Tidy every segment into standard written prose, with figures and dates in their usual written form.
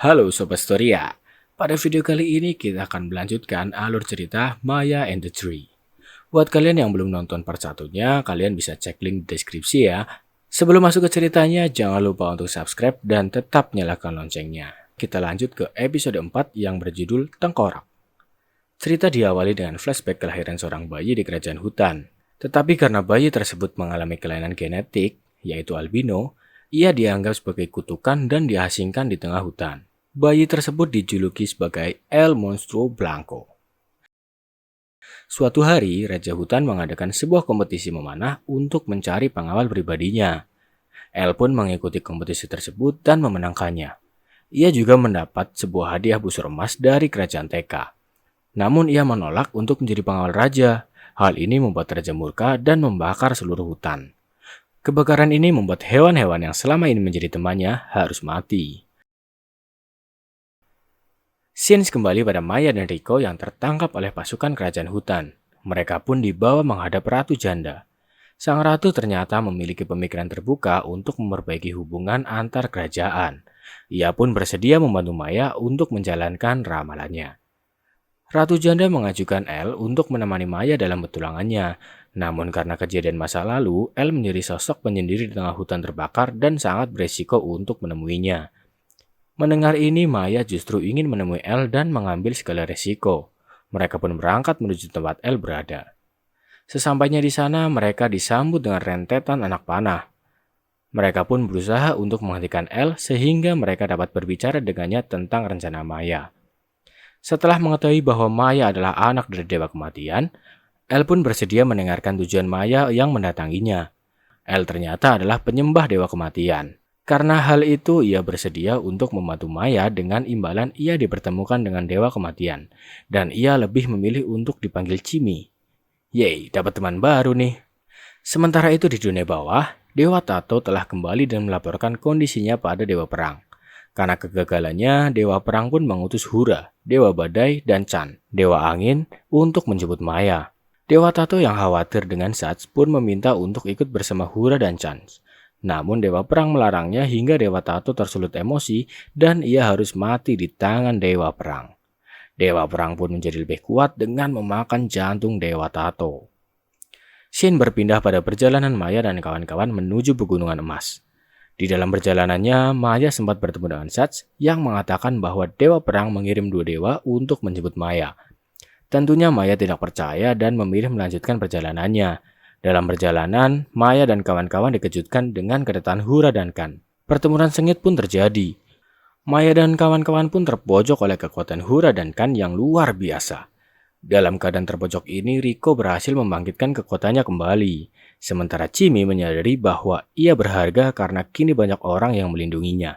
Halo Sobat Storia, pada video kali ini kita akan melanjutkan alur cerita Maya and the Tree. Buat kalian yang belum nonton part satunya, kalian bisa cek link di deskripsi ya. Sebelum masuk ke ceritanya, jangan lupa untuk subscribe dan tetap nyalakan loncengnya. Kita lanjut ke episode 4 yang berjudul Tengkorak. Cerita diawali dengan flashback kelahiran seorang bayi di kerajaan hutan. Tetapi karena bayi tersebut mengalami kelainan genetik, yaitu albino, ia dianggap sebagai kutukan dan diasingkan di tengah hutan. Bayi tersebut dijuluki sebagai El Monstruo Blanco. Suatu hari, Raja Hutan mengadakan sebuah kompetisi memanah untuk mencari pengawal pribadinya. El pun mengikuti kompetisi tersebut dan memenangkannya. Ia juga mendapat sebuah hadiah busur emas dari kerajaan TK. Namun ia menolak untuk menjadi pengawal raja. Hal ini membuat raja murka dan membakar seluruh hutan. Kebakaran ini membuat hewan-hewan yang selama ini menjadi temannya harus mati. Scenes kembali pada Maya dan Rico yang tertangkap oleh pasukan kerajaan hutan. Mereka pun dibawa menghadap Ratu Janda. Sang ratu ternyata memiliki pemikiran terbuka untuk memperbaiki hubungan antar kerajaan. Ia pun bersedia membantu Maya untuk menjalankan ramalannya. Ratu Janda mengajukan El untuk menemani Maya dalam petualangannya. Namun karena kejadian masa lalu, El menjadi sosok penyendiri di tengah hutan terbakar dan sangat beresiko untuk menemuinya. Mendengar ini, Maya justru ingin menemui El dan mengambil segala resiko. Mereka pun berangkat menuju tempat El berada. Sesampainya di sana, mereka disambut dengan rentetan anak panah. Mereka pun berusaha untuk menghentikan El sehingga mereka dapat berbicara dengannya tentang rencana Maya. Setelah mengetahui bahwa Maya adalah anak dari Dewa Kematian, El pun bersedia mendengarkan tujuan Maya yang mendatanginya. El ternyata adalah penyembah Dewa Kematian. Karena hal itu, ia bersedia untuk membantu Maya dengan imbalan ia dipertemukan dengan Dewa Kematian. Dan ia lebih memilih untuk dipanggil Cimi. Yeay, dapat teman baru nih. Sementara itu di dunia bawah, Dewa Tato telah kembali dan melaporkan kondisinya pada Dewa Perang. Karena kegagalannya, Dewa Perang pun mengutus Hura, Dewa Badai, dan Chan, Dewa Angin, untuk menjemput Maya. Dewa Tato yang khawatir dengan Sats pun meminta untuk ikut bersama Hura dan Chan. Namun Dewa Perang melarangnya hingga Dewa Tato tersulut emosi dan ia harus mati di tangan Dewa Perang. Dewa Perang pun menjadi lebih kuat dengan memakan jantung Dewa Tato. Scene berpindah pada perjalanan Maya dan kawan-kawan menuju Pegunungan Emas. Di dalam perjalanannya, Maya sempat bertemu dengan Sats yang mengatakan bahwa Dewa Perang mengirim 2 dewa untuk menjemput Maya. Tentunya Maya tidak percaya dan memilih melanjutkan perjalanannya. Dalam perjalanan, Maya dan kawan-kawan dikejutkan dengan kedatangan Hura dan Kan. Pertempuran sengit pun terjadi. Maya dan kawan-kawan pun terpojok oleh kekuatan Hura dan Kan yang luar biasa. Dalam keadaan terpojok ini, Rico berhasil membangkitkan kekuatannya kembali. Sementara Cimi menyadari bahwa ia berharga karena kini banyak orang yang melindunginya.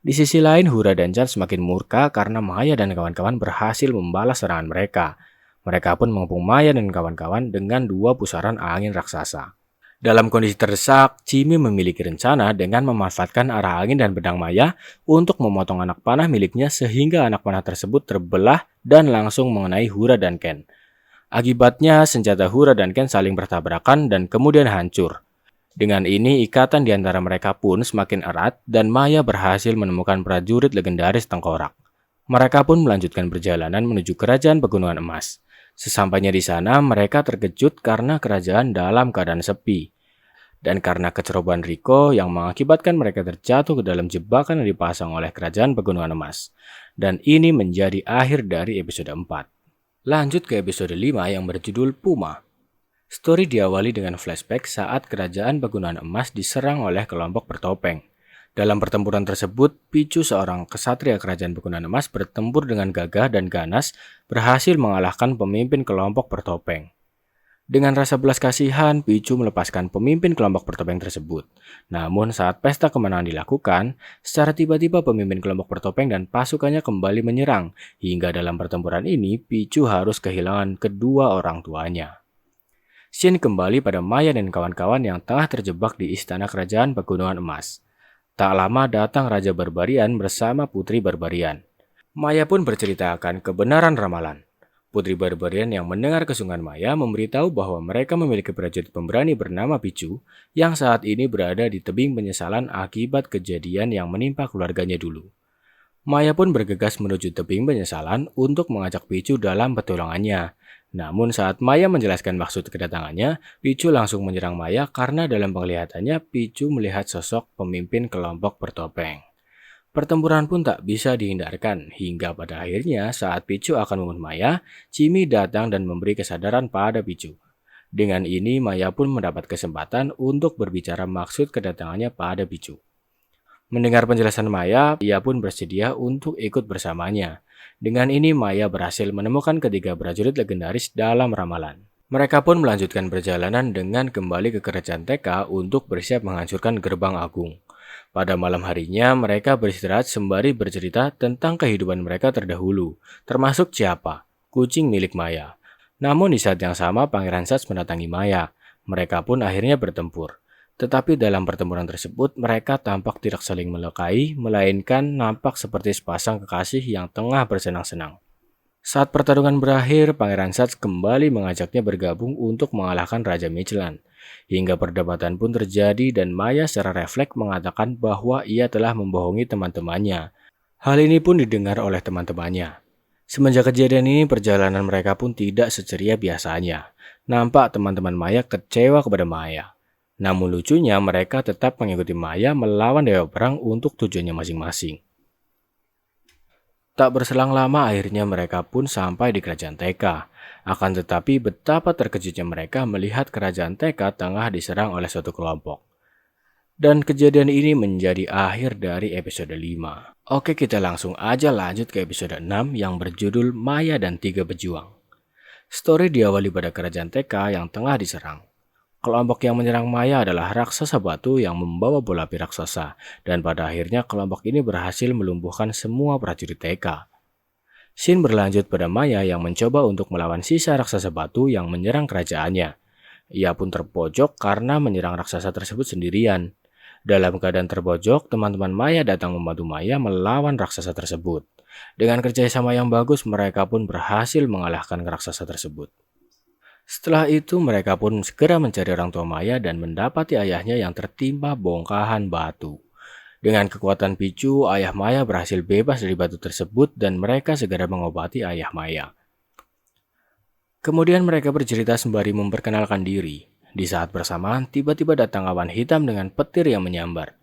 Di sisi lain, Hura dan Chan semakin murka karena Maya dan kawan-kawan berhasil membalas serangan mereka. Mereka pun mengepung Maya dan kawan-kawan dengan 2 pusaran angin raksasa. Dalam kondisi terdesak, Cimi memiliki rencana dengan memanfaatkan arah angin dan pedang Maya untuk memotong anak panah miliknya sehingga anak panah tersebut terbelah dan langsung mengenai Hura dan Ken. Akibatnya, senjata Hura dan Ken saling bertabrakan dan kemudian hancur. Dengan ini, ikatan di antara mereka pun semakin erat dan Maya berhasil menemukan prajurit legendaris Tengkorak. Mereka pun melanjutkan perjalanan menuju kerajaan Pegunungan Emas. Sesampainya di sana, mereka terkejut karena kerajaan dalam keadaan sepi. Dan karena kecerobohan Rico yang mengakibatkan mereka terjatuh ke dalam jebakan yang dipasang oleh kerajaan Pegunungan Emas. Dan ini menjadi akhir dari episode 4. Lanjut ke episode 5 yang berjudul Puma. Story diawali dengan flashback saat kerajaan Pegunungan Emas diserang oleh kelompok bertopeng. Dalam pertempuran tersebut, Picu, seorang kesatria kerajaan Pegunungan Emas, bertempur dengan gagah dan ganas, berhasil mengalahkan pemimpin kelompok bertopeng. Dengan rasa belas kasihan, Picu melepaskan pemimpin kelompok bertopeng tersebut. Namun saat pesta kemenangan dilakukan, secara tiba-tiba pemimpin kelompok bertopeng dan pasukannya kembali menyerang. Hingga dalam pertempuran ini, Picu harus kehilangan kedua orang tuanya. Scene kembali pada Maya dan kawan-kawan yang tengah terjebak di istana kerajaan Pegunungan Emas. Tak lama datang Raja Barbarian bersama Putri Barbarian. Maya pun bercerita akan kebenaran ramalan. Putri Barbarian yang mendengar kesungguhan Maya memberitahu bahwa mereka memiliki prajurit pemberani bernama Picu yang saat ini berada di tebing penyesalan akibat kejadian yang menimpa keluarganya dulu. Maya pun bergegas menuju tebing penyesalan untuk mengajak Picu dalam pertolongannya. Namun saat Maya menjelaskan maksud kedatangannya, Picu langsung menyerang Maya karena dalam penglihatannya Picu melihat sosok pemimpin kelompok bertopeng. Pertempuran pun tak bisa dihindarkan, hingga pada akhirnya saat Picu akan membunuh Maya, Cimi datang dan memberi kesadaran pada Picu. Dengan ini Maya pun mendapat kesempatan untuk berbicara maksud kedatangannya pada Picu. Mendengar penjelasan Maya, ia pun bersedia untuk ikut bersamanya. Dengan ini Maya berhasil menemukan ketiga prajurit legendaris dalam ramalan. Mereka pun melanjutkan perjalanan dengan kembali ke kerajaan TK untuk bersiap menghancurkan gerbang agung. Pada malam harinya, mereka beristirahat sembari bercerita tentang kehidupan mereka terdahulu, termasuk siapa, kucing milik Maya. Namun di saat yang sama, Pangeran Sats mendatangi Maya. Mereka pun akhirnya bertempur. Tetapi dalam pertempuran tersebut, mereka tampak tidak saling melukai, melainkan nampak seperti sepasang kekasih yang tengah bersenang-senang. Saat pertarungan berakhir, Pangeran Sats kembali mengajaknya bergabung untuk mengalahkan Raja Mictlan. Hingga perdebatan pun terjadi dan Maya secara refleks mengatakan bahwa ia telah membohongi teman-temannya. Hal ini pun didengar oleh teman-temannya. Semenjak kejadian ini, perjalanan mereka pun tidak seceria biasanya. Nampak teman-teman Maya kecewa kepada Maya. Namun lucunya mereka tetap mengikuti Maya melawan Dewa Perang untuk tujuannya masing-masing. Tak berselang lama akhirnya mereka pun sampai di kerajaan TK. Akan tetapi betapa terkejutnya mereka melihat kerajaan TK tengah diserang oleh suatu kelompok. Dan kejadian ini menjadi akhir dari episode 5. Oke, kita langsung aja lanjut ke episode 6 yang berjudul Maya dan Tiga Pejuang. Story diawali pada kerajaan TK yang tengah diserang. Kelompok yang menyerang Maya adalah raksasa batu yang membawa bola api raksasa, dan pada akhirnya kelompok ini berhasil melumpuhkan semua prajurit TK. Scene berlanjut pada Maya yang mencoba untuk melawan sisa raksasa batu yang menyerang kerajaannya. Ia pun terpojok karena menyerang raksasa tersebut sendirian. Dalam keadaan terpojok, teman-teman Maya datang membantu Maya melawan raksasa tersebut. Dengan kerjasama yang bagus, mereka pun berhasil mengalahkan raksasa tersebut. Setelah itu mereka pun segera mencari orang tua Maya dan mendapati ayahnya yang tertimpa bongkahan batu. Dengan kekuatan Picu, ayah Maya berhasil bebas dari batu tersebut dan mereka segera mengobati ayah Maya. Kemudian mereka bercerita sembari memperkenalkan diri. Di saat bersamaan, tiba-tiba datang awan hitam dengan petir yang menyambar.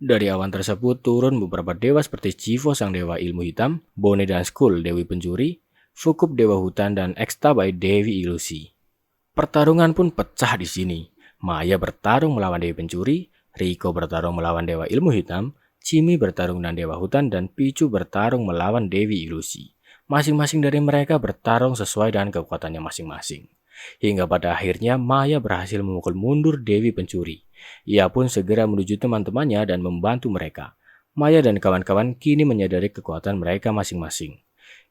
Dari awan tersebut turun beberapa dewa seperti Chivo sang dewa ilmu hitam, Bone dan Skull dewi pencuri, Fukup dewa hutan, dan Extabai dewi ilusi. Pertarungan pun pecah di sini. Maya bertarung melawan dewi pencuri, Riko bertarung melawan dewa ilmu hitam, Cimi bertarung dengan dewa hutan, dan Picu bertarung melawan dewi ilusi. Masing-masing dari mereka bertarung sesuai dengan kekuatannya masing-masing. Hingga pada akhirnya Maya berhasil memukul mundur dewi pencuri. Ia pun segera menuju teman-temannya dan membantu mereka. Maya dan kawan-kawan kini menyadari kekuatan mereka masing-masing.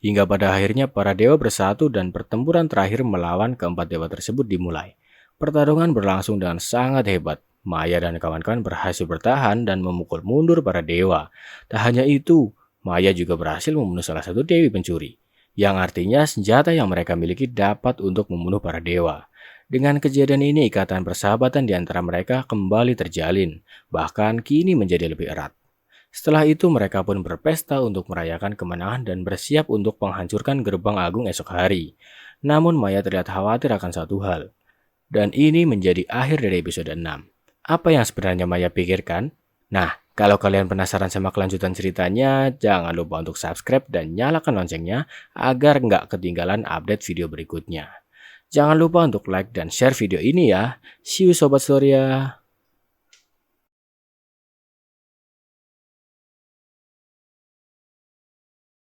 Hingga pada akhirnya para dewa bersatu dan pertempuran terakhir melawan keempat dewa tersebut dimulai. Pertarungan berlangsung dengan sangat hebat. Maya dan kawan-kawan berhasil bertahan dan memukul mundur para dewa. Tak hanya itu, Maya juga berhasil membunuh salah satu dewi pencuri, yang artinya senjata yang mereka miliki dapat untuk membunuh para dewa. Dengan kejadian ini, ikatan persahabatan di antara mereka kembali terjalin, bahkan kini menjadi lebih erat. Setelah itu mereka pun berpesta untuk merayakan kemenangan dan bersiap untuk menghancurkan gerbang agung esok hari. Namun Maya terlihat khawatir akan satu hal. Dan ini menjadi akhir dari episode 6. Apa yang sebenarnya Maya pikirkan? Nah, kalau kalian penasaran sama kelanjutan ceritanya, jangan lupa untuk subscribe dan nyalakan loncengnya agar nggak ketinggalan update video berikutnya. Jangan lupa untuk like dan share video ini ya. See you Sobat Storia.